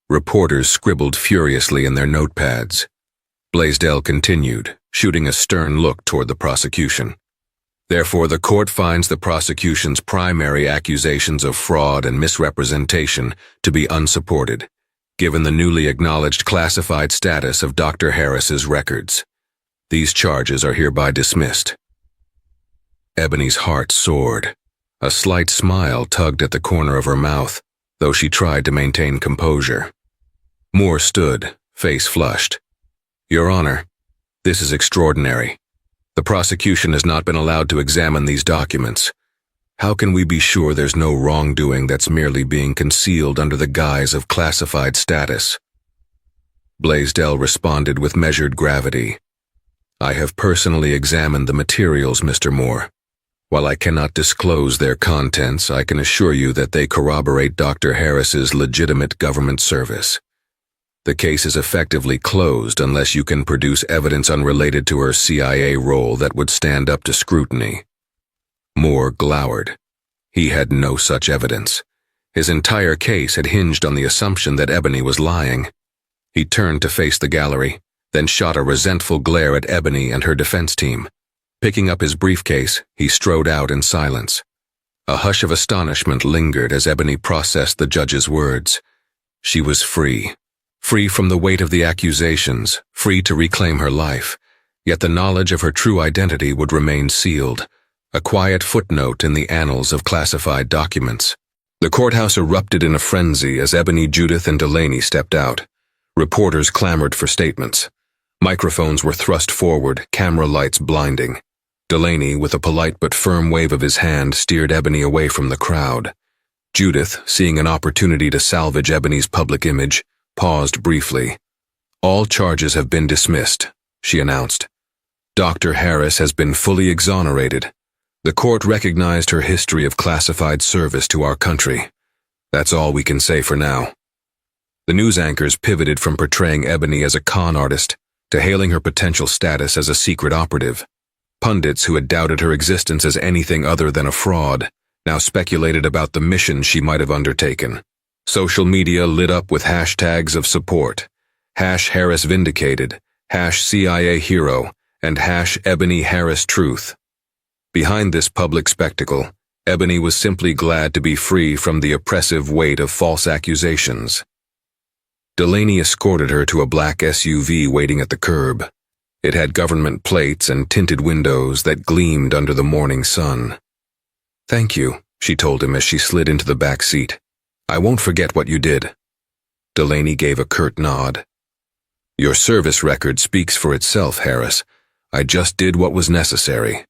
Reporters scribbled furiously in their notepads. Blaisdell continued, shooting a stern look toward the prosecution. "Therefore, the court finds the prosecution's primary accusations of fraud and misrepresentation to be unsupported, given the newly acknowledged classified status of Dr. Harris's records. These charges are hereby dismissed." Ebony's heart soared. A slight smile tugged at the corner of her mouth, though she tried to maintain composure. Moore stood, face flushed. "Your Honor, this is extraordinary. The prosecution has not been allowed to examine these documents. How can we be sure there's no wrongdoing that's merely being concealed under the guise of classified status? Blaisdell responded with measured gravity. I have personally examined the materials, Mr. Moore. While I cannot disclose their contents, I can assure you that they corroborate Dr. Harris's legitimate government service. The case is effectively closed unless you can produce evidence unrelated to her CIA role that would stand up to scrutiny. Moore glowered. He had no such evidence. His entire case had hinged on the assumption that Ebony was lying. He turned to face the gallery, then shot a resentful glare at Ebony and her defense team. Picking up his briefcase, he strode out in silence. A hush of astonishment lingered as Ebony processed the judge's words. She was free. Free from the weight of the accusations, free to reclaim her life. Yet the knowledge of her true identity would remain sealed, a quiet footnote in the annals of classified documents. The courthouse erupted in a frenzy as Ebony, Judith, and Delaney stepped out. Reporters clamored for statements. Microphones were thrust forward, camera lights blinding. Delaney, with a polite but firm wave of his hand, steered Ebony away from the crowd. Judith, seeing an opportunity to salvage Ebony's public image, paused briefly. All charges have been dismissed, she announced. Dr. Harris has been fully exonerated. The court recognized her history of classified service to our country. That's all we can say for now. The news anchors pivoted from portraying Ebony as a con artist to hailing her potential status as a secret operative. Pundits who had doubted her existence as anything other than a fraud now speculated about the mission she might have undertaken. Social media lit up with hashtags of support. #Harris Vindicated, #CIA Hero, and #Ebony Harris Truth. Behind this public spectacle, Ebony was simply glad to be free from the oppressive weight of false accusations. Delaney escorted her to a black SUV waiting at the curb. It had government plates and tinted windows that gleamed under the morning sun. Thank you, she told him as she slid into the back seat. I won't forget what you did. Delaney gave a curt nod. Your service record speaks for itself, Harris. I just did what was necessary.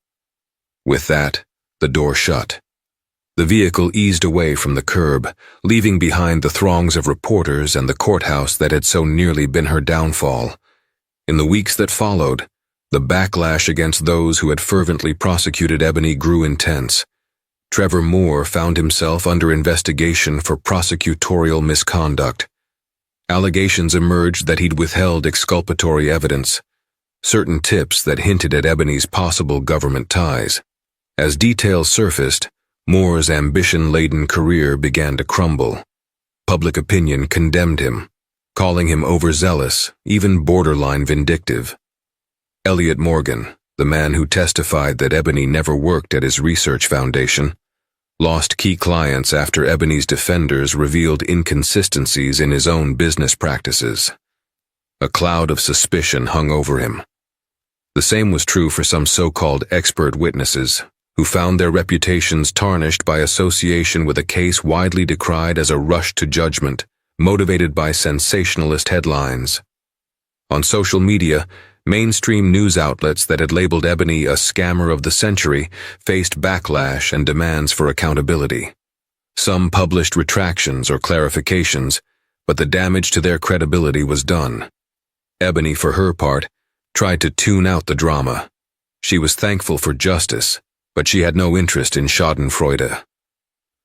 With that, the door shut. The vehicle eased away from the curb, leaving behind the throngs of reporters and the courthouse that had so nearly been her downfall. In the weeks that followed, the backlash against those who had fervently prosecuted Ebony grew intense. Trevor Moore found himself under investigation for prosecutorial misconduct. Allegations emerged that he'd withheld exculpatory evidence, certain tips that hinted at Ebony's possible government ties. As details surfaced, Moore's ambition-laden career began to crumble. Public opinion condemned him, calling him overzealous, even borderline vindictive. Elliot Morgan, the man who testified that Ebony never worked at his research foundation, lost key clients after Ebony's defenders revealed inconsistencies in his own business practices. A cloud of suspicion hung over him. The same was true for some so-called expert witnesses, who found their reputations tarnished by association with a case widely decried as a rush to judgment, motivated by sensationalist headlines. On social media, mainstream news outlets that had labeled Ebony a scammer of the century faced backlash and demands for accountability. Some published retractions or clarifications, but the damage to their credibility was done. Ebony, for her part, tried to tune out the drama. She was thankful for justice, but she had no interest in schadenfreude.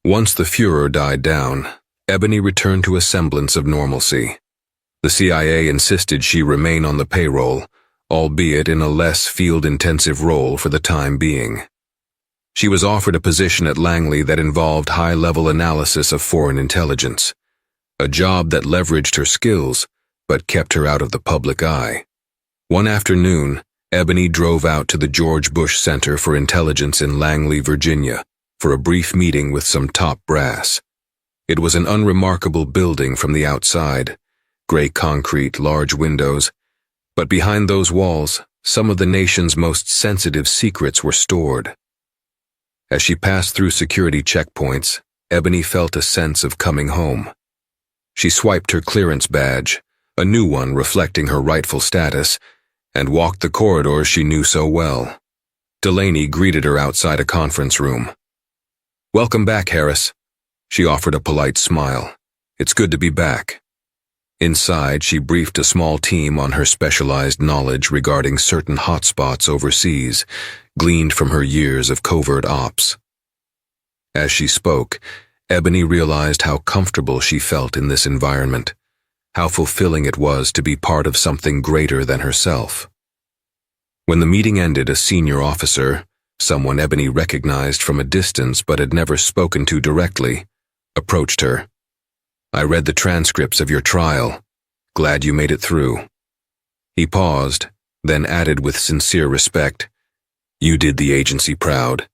Once the furor died down, Ebony returned to a semblance of normalcy. The CIA insisted she remain on the payroll, albeit in a less field-intensive role for the time being. She was offered a position at Langley that involved high-level analysis of foreign intelligence, a job that leveraged her skills but kept her out of the public eye. One afternoon, Ebony drove out to the George Bush Center for Intelligence in Langley, Virginia, for a brief meeting with some top brass. It was an unremarkable building from the outside, gray concrete, large windows, but behind those walls, some of the nation's most sensitive secrets were stored. As she passed through security checkpoints, Ebony felt a sense of coming home. She swiped her clearance badge, a new one reflecting her rightful status, and walked the corridors she knew so well. Delaney greeted her outside a conference room. Welcome back, Harris. She offered a polite smile. It's good to be back. Inside, she briefed a small team on her specialized knowledge regarding certain hotspots overseas, gleaned from her years of covert ops. As she spoke, Ebony realized how comfortable she felt in this environment, how fulfilling it was to be part of something greater than herself. When the meeting ended, a senior officer, someone Ebony recognized from a distance but had never spoken to directly, approached her. I read the transcripts of your trial. Glad you made it through. He paused, then added with sincere respect, You did the agency proud.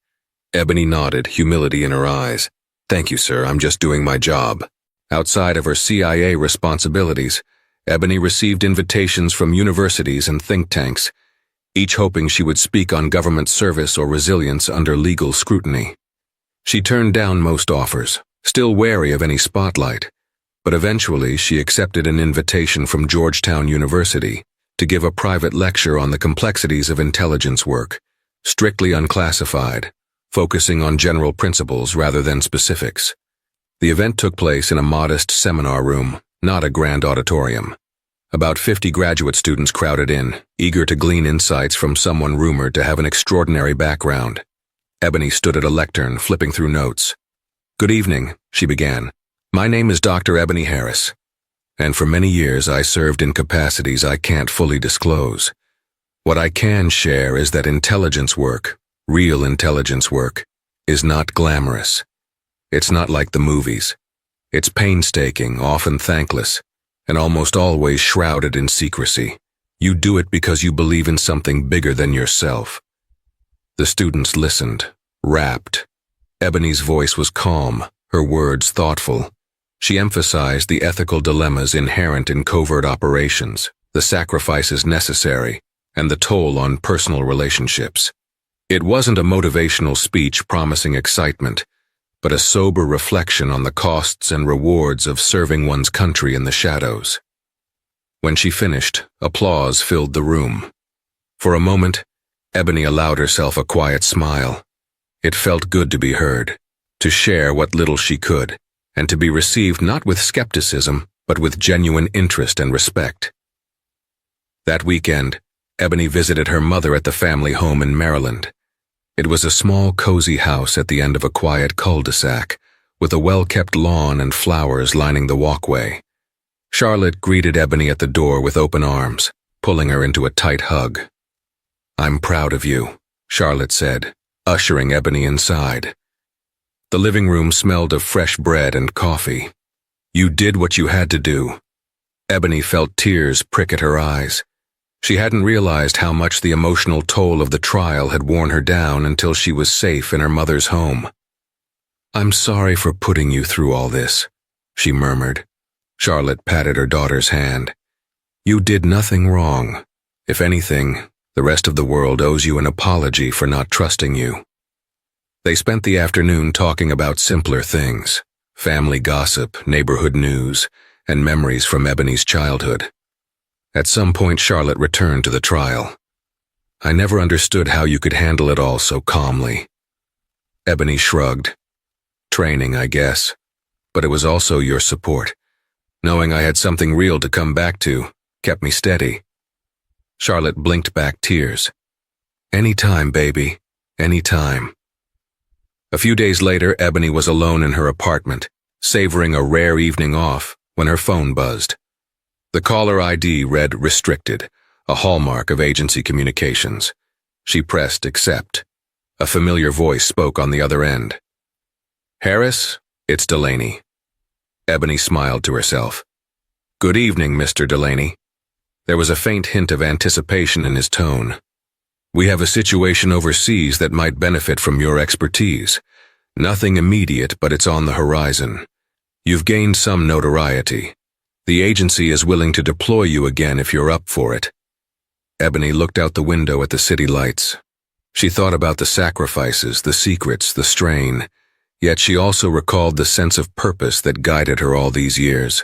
Ebony nodded, humility in her eyes. Thank you, sir, I'm just doing my job. Outside of her CIA responsibilities, Ebony received invitations from universities and think tanks, each hoping she would speak on government service or resilience under legal scrutiny. She turned down most offers, still wary of any spotlight, but eventually she accepted an invitation from Georgetown University to give a private lecture on the complexities of intelligence work, strictly unclassified, focusing on general principles rather than specifics. The event took place in a modest seminar room, not a grand auditorium. About 50 graduate students crowded in, eager to glean insights from someone rumored to have an extraordinary background. Ebony stood at a lectern, flipping through notes. Good evening, she began. My name is Dr. Ebony Harris, and for many years I served in capacities I can't fully disclose. What I can share is that intelligence work, real intelligence work, is not glamorous. It's not like the movies. It's painstaking, often thankless, and almost always shrouded in secrecy. You do it because you believe in something bigger than yourself. The students listened, rapt. Ebony's voice was calm, her words thoughtful. She emphasized the ethical dilemmas inherent in covert operations, the sacrifices necessary, and the toll on personal relationships. It wasn't a motivational speech promising excitement, but a sober reflection on the costs and rewards of serving one's country in the shadows. When she finished, applause filled the room. For a moment, Ebony allowed herself a quiet smile. It felt good to be heard, to share what little she could, and to be received not with skepticism, but with genuine interest and respect. That weekend, Ebony visited her mother at the family home in Maryland. It was a small, cozy house at the end of a quiet cul-de-sac, with a well-kept lawn and flowers lining the walkway. Charlotte greeted Ebony at the door with open arms, pulling her into a tight hug. I'm proud of you, Charlotte said, ushering Ebony inside. The living room smelled of fresh bread and coffee. You did what you had to do. Ebony felt tears prick at her eyes. She hadn't realized how much the emotional toll of the trial had worn her down until she was safe in her mother's home. I'm sorry for putting you through all this, she murmured. Charlotte patted her daughter's hand. You did nothing wrong. If anything, the rest of the world owes you an apology for not trusting you. They spent the afternoon talking about simpler things, family gossip, neighborhood news, and memories from Ebony's childhood. At some point, Charlotte returned to the trial. I never understood how you could handle it all so calmly. Ebony shrugged. Training, I guess. But it was also your support. Knowing I had something real to come back to kept me steady. Charlotte blinked back tears. Anytime, baby. Anytime. A few days later, Ebony was alone in her apartment, savoring a rare evening off, when her phone buzzed. The caller ID read restricted, a hallmark of agency communications. She pressed accept. A familiar voice spoke on the other end. Harris, it's Delaney. Ebony smiled to herself. Good evening, Mr. Delaney. There was a faint hint of anticipation in his tone. We have a situation overseas that might benefit from your expertise. Nothing immediate, but it's on the horizon. You've gained some notoriety. The agency is willing to deploy you again if you're up for it. Ebony looked out the window at the city lights. She thought about the sacrifices, the secrets, the strain, yet she also recalled the sense of purpose that guided her all these years.